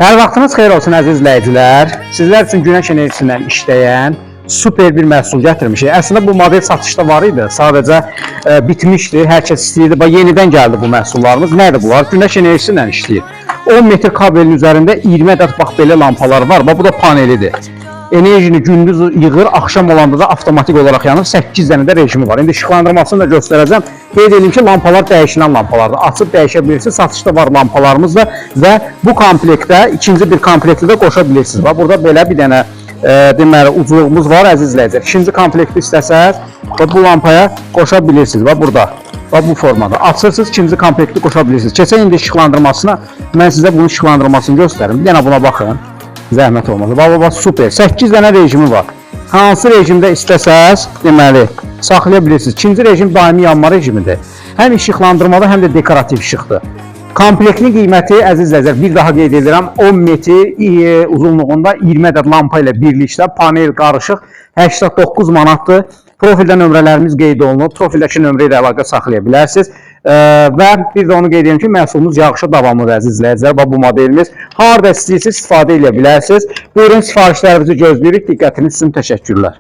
Hər vaxtınız xeyir olsun əziz izləyicilər. Sizlər üçün günəş enerjisindən işləyən super bir məhsul gətirmişik. Əslində bu model satışda var idi. Sadəcə bitmişdi. Hər kəs istəyirdi. Bax yenidən gəldi bu məhsullarımız. Nədir bunlar? Günəş enerjisi ilə işləyir. 10 metr kabelin üzərində 20 ədəd bax belə lampalar var. Bax bu da panelidir. Enerjini gündüz yığır, axşam olanda da avtomatik olaraq yanır. 8 dənə də rejimi var. İndi işıqlandırmasını da göstərəcəm. Qeyd edeyim ki, lampalar dəyişilən lampalardır. Açıb dəyişə bilirsiniz. Satışda var lampalarımız da və bu komplektdə ikinci bir komplekti də qoşa bilirsiniz. Bax burada belə bir dənə deməli ucluğumuz var əziz izləyicilər. İkinci komplekti istəsəz bu lampaya qoşa bilirsiniz. Bax burada. Bax bu formada. Açırsınız, ikinci komplekti qoşa bilirsiniz. Keçək indi işıqlandırmasına. Mən sizə bunun işıqlandırmasını göstərim. Bir dənə buna baxın. Zəhmət olmaz. Bax super. 8 dənə rejimi var. Hansı rejimdə istəsəz, deməli, saxlaya bilirsiniz. İkinci rejim daimi yanma rejimidir. Həm işıqlandırmada, həm də dekorativ işıqdır. Komplektin qiyməti əziz izləyicilər, bir daha qeyd edirəm, 10 metr uzunluğunda 20 ədəd lampa ilə birlikdə panel qarışıq 89 manatdır. Profildə nömrələrimiz qeyd olunub. Profildəki nömrə ilə əlaqə saxlaya bilərsiniz. Və bir də onu qeyd edirəm ki, məhsulumuz yağışa davamlıdır əziz izləyicilər. Bax bu modelimiz harda istəyirsiniz istifadə edə bilərsiniz. Buyurun, sifarişlərinizi gözləyirik. Diqqətiniz üçün təşəkkürlər.